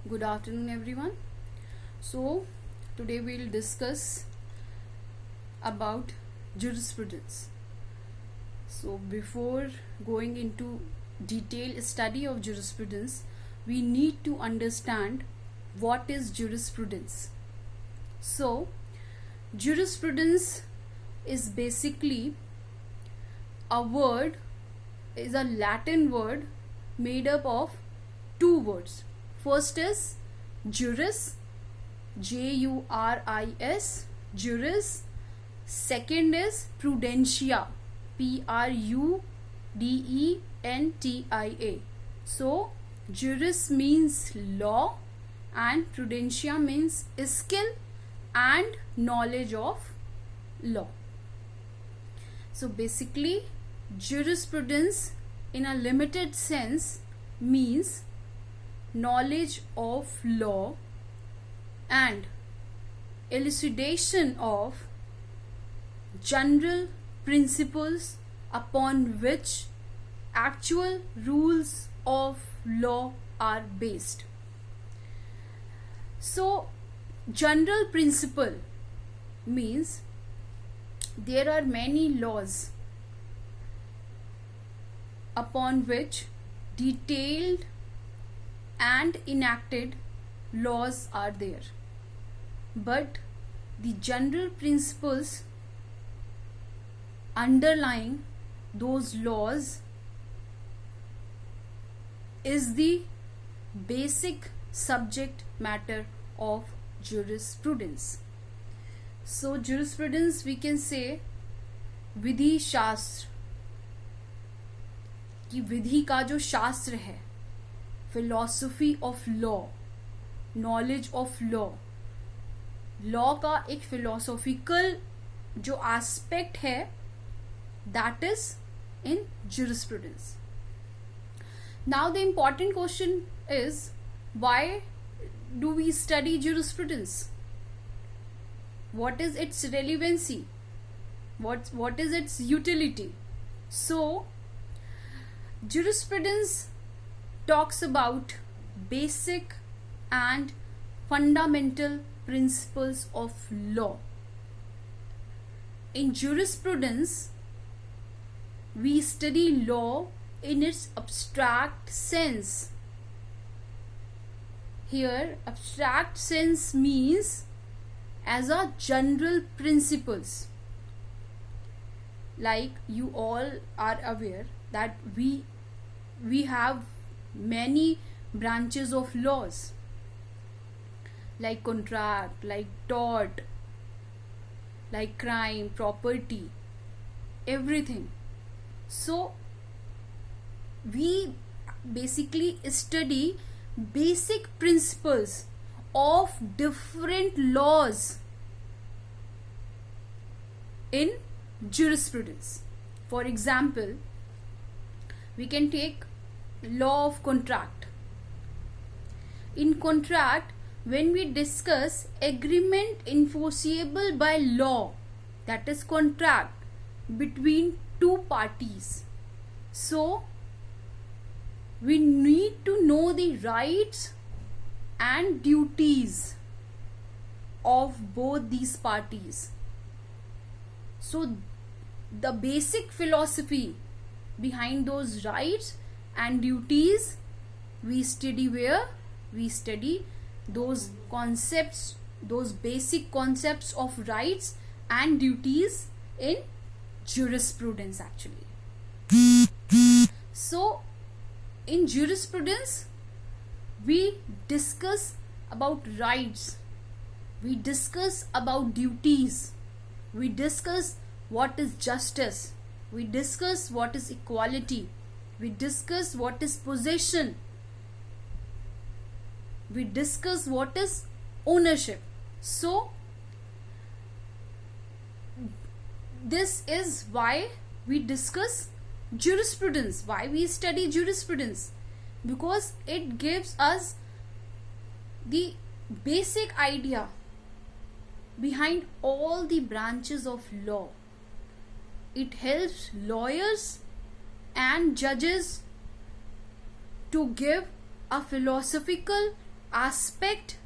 Good afternoon, everyone. So, today we'll discuss about jurisprudence. So, before going into detailed study of jurisprudence, we need to understand what is jurisprudence. So, jurisprudence is basically a Latin word made up of two words. First is juris, Juris, juris. Second is prudentia, Prudentia. So, juris means law and prudentia means skill and knowledge of law. So, basically, jurisprudence in a limited sense means knowledge of law and elucidation of general principles upon which actual rules of law are based. So, general principle means there are many laws upon which detailed and enacted laws are there, but the general principles underlying those laws is the basic subject matter of jurisprudence. So, jurisprudence we can say विधि शास्त्र, कि विधि का जो शास्त्र है, philosophy of law, knowledge of law, law का एक philosophical जो aspect है, that is in jurisprudence. Now the important question is, why do we study jurisprudence? What is its relevancy? What is its utility? So, jurisprudence talks about basic and fundamental principles of law. In jurisprudence, we study law in its abstract sense. Here, abstract sense means as a general principles. Like you all are aware that we have many branches of laws, like contract, like tort, like crime, property, everything. So we basically study basic principles of different laws in jurisprudence. For example, we can take law of contract. In contract, when we discuss agreement enforceable by law, that is contract between two parties. So, we need to know the rights and duties of both these parties. So, the basic philosophy behind those rights and duties we study where? We study those concepts, those basic concepts of rights and duties in jurisprudence actually. So, in jurisprudence, we discuss about rights, we discuss about duties, we discuss what is justice, we discuss what is equality, we discuss what is possession, we discuss what is ownership. So, this is why we discuss jurisprudence, why we study jurisprudence, because it gives us the basic idea behind all the branches of law. It helps lawyers and judges to give a philosophical aspect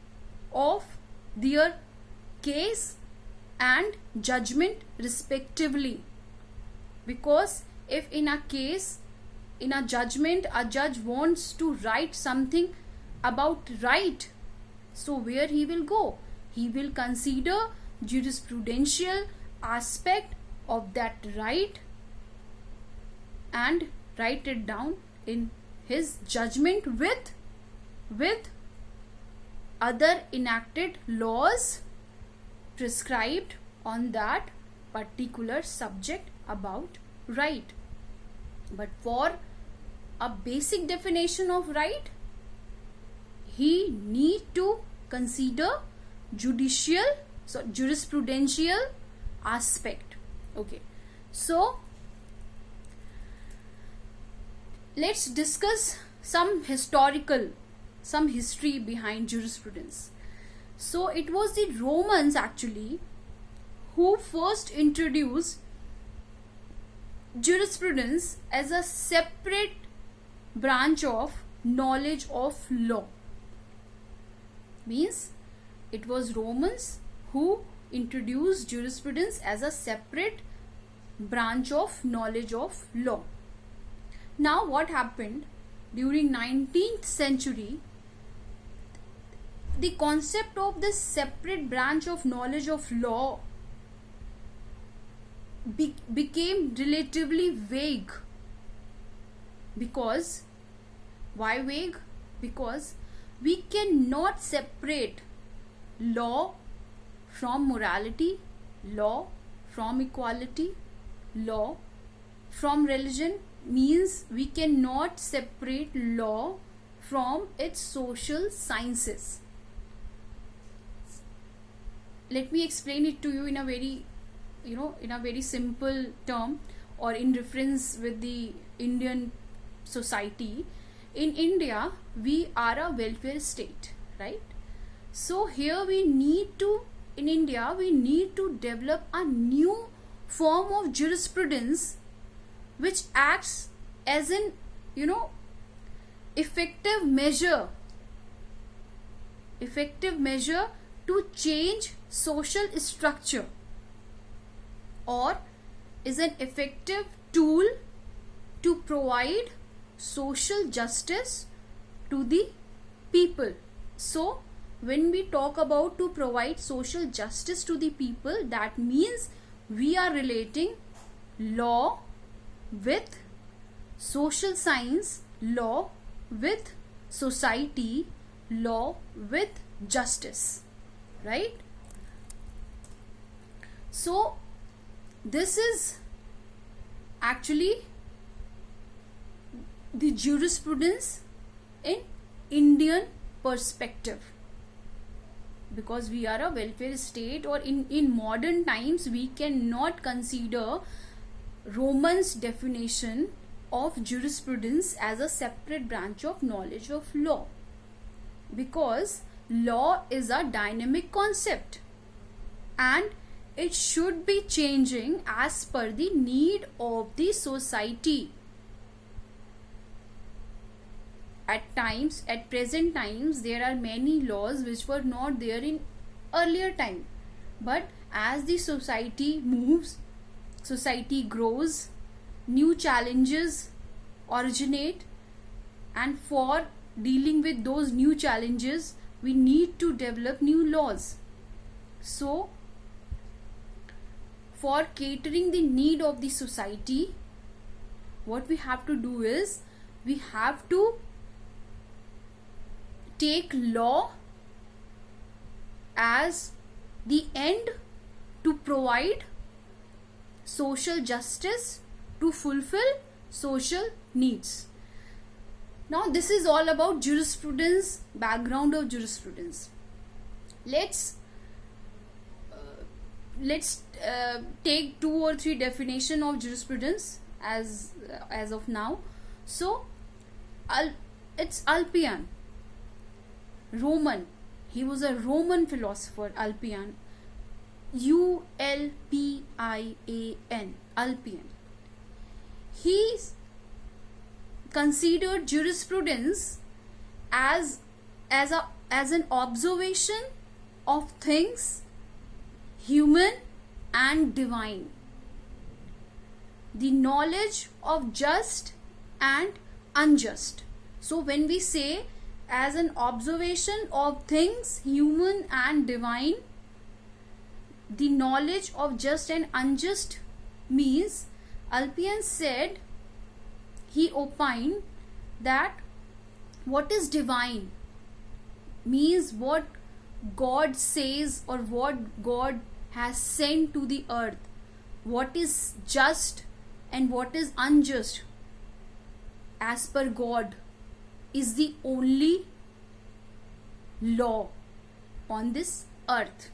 of their case and judgment respectively. Because if in a case, in a judgment, a judge wants to write something about right, so where he will go? He will consider jurisprudential aspect of that right and write it down in his judgment with other enacted laws prescribed on that particular subject about right. But for a basic definition of right, he need to consider jurisprudential aspect. Okay, so let's discuss some history behind jurisprudence. So it was the Romans actually who first introduced jurisprudence as a separate branch of knowledge of law. Means it was Romans who introduced jurisprudence as a separate branch of knowledge of law. Now what happened during 19th century, the concept of this separate branch of knowledge of law became relatively vague. Because why vague? Because we cannot separate law from morality, law from equality, law from religion. Means we cannot separate law from its social sciences. Let me explain it to you in a very simple term, or in reference with the Indian society. In India, we are a welfare state, right? So here in India we need to develop a new form of jurisprudence which acts as an effective measure to change social structure, or is an effective tool to provide social justice to the people. So when we talk about to provide social justice to the people, that means we are relating law with social science, law with society, law with justice, right? So this is actually the jurisprudence in Indian perspective. Because we are a welfare state, or in modern times we cannot consider Romans' definition of jurisprudence as a separate branch of knowledge of law, because law is a dynamic concept and it should be changing as per the need of the society. At present times, there are many laws which were not there in earlier time, but as the society moves, society grows, new challenges originate, and for dealing with those new challenges we need to develop new laws. So for catering the need of the society, what we have to do is we have to take law as the end to provide social justice, to fulfill social needs. Now this is all about jurisprudence, background of jurisprudence. Let's take 2 or 3 definition of jurisprudence as of now. So it's Ulpian, Roman. He was a Roman philosopher, Ulpian. Ulpian. Ulpian. He considered jurisprudence as a as an observation of things human and divine. The knowledge of just and unjust. So when we say as an observation of things human and divine, the knowledge of just and unjust means Ulpian said, he opined that what is divine means what God says or what God has sent to the earth. What is just and what is unjust as per God is the only law on this earth.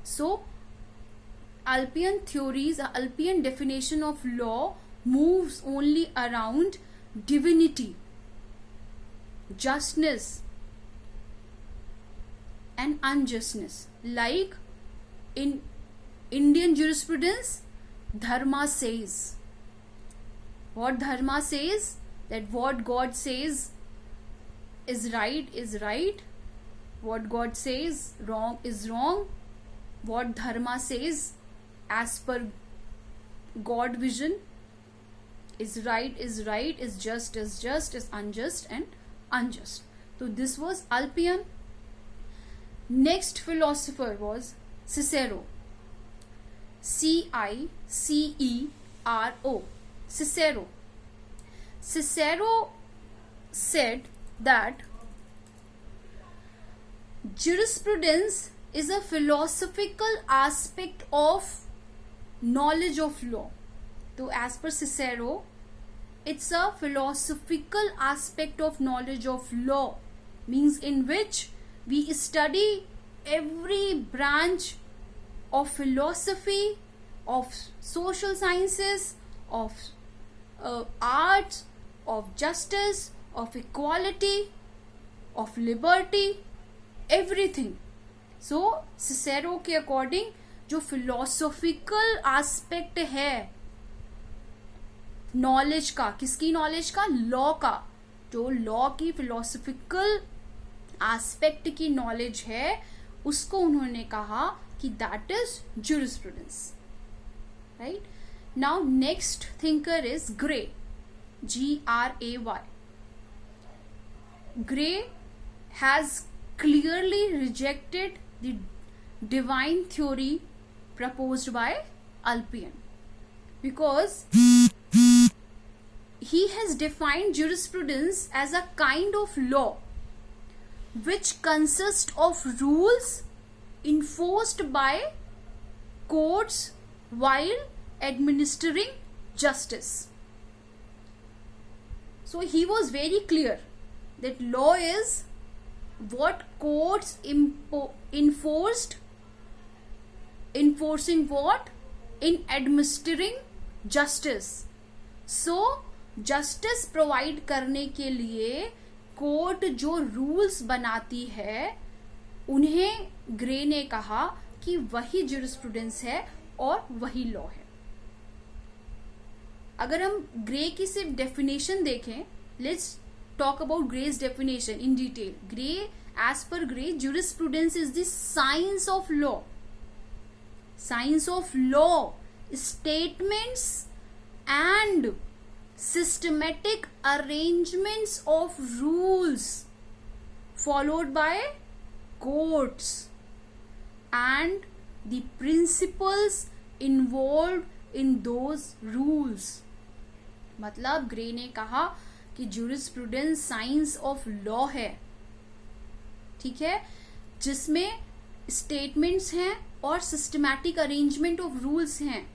So Ulpian theories, Ulpian definition of law moves only around divinity, justness and unjustness. Like in Indian jurisprudence, dharma says. What dharma says? That what God says is right. What God says wrong is wrong. What dharma says as per God vision is right, is just, is unjust and unjust. So this was Ulpian. Next philosopher was Cicero. Cicero. Cicero. Cicero said that jurisprudence is a philosophical aspect of knowledge of law. So as per Cicero, it's a philosophical aspect of knowledge of law, means in which we study every branch of philosophy, of social sciences, of arts, of justice, of equality, of liberty, everything. So Cicero के according जो philosophical aspect है knowledge का, किसकी knowledge का? Law का. जो law की philosophical aspect की नॉलेज है उसको उन्होंने कहा कि that is jurisprudence. Right. Now next thinker is grey. Gray. Gray has clearly rejected the divine theory proposed by Ulpian, because he has defined jurisprudence as a kind of law which consists of rules enforced by courts while administering justice. So he was very clear that law is what courts enforcing what? In administering justice. So justice provide करने के लिए court जो rules बनाती है उन्हें grey ने कहा कि वही ज्यूरिस्प्रूडेंस है और वही लॉ है. अगर हम ग्रे की सिर्फ डेफिनेशन देखें, let's talk about Gray's definition in detail. Gray, as per Gray, jurisprudence is the science of law. Science of law, statements and systematic arrangements of rules followed by courts and the principles involved in those rules. मतलब grey ने कहा कि jurisprudence science of law है, ठीक है, जिसमें statements हैं और सिस्टमैटिक अरेंजमेंट ऑफ रूल्स हैं.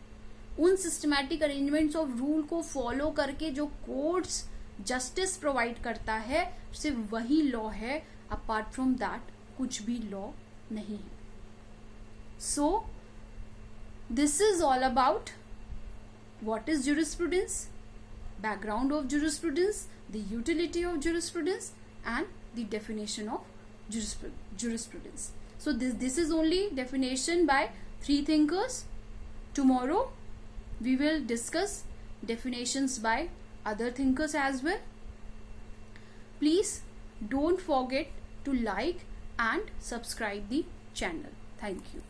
उन सिस्टमैटिक अरेंजमेंट्स ऑफ रूल को फॉलो करके जो कोर्ट्स जस्टिस प्रोवाइड करता है सिर्फ वही लॉ है. अपार्ट फ्रॉम दैट कुछ भी लॉ नहीं है. So this is all about what is jurisprudence, background of jurisprudence, the utility of jurisprudence and the definition of jurisprudence. So this is only definition by three thinkers. Tomorrow we will discuss definitions by other thinkers as well. Please don't forget to like, and subscribe the channel. Thank you.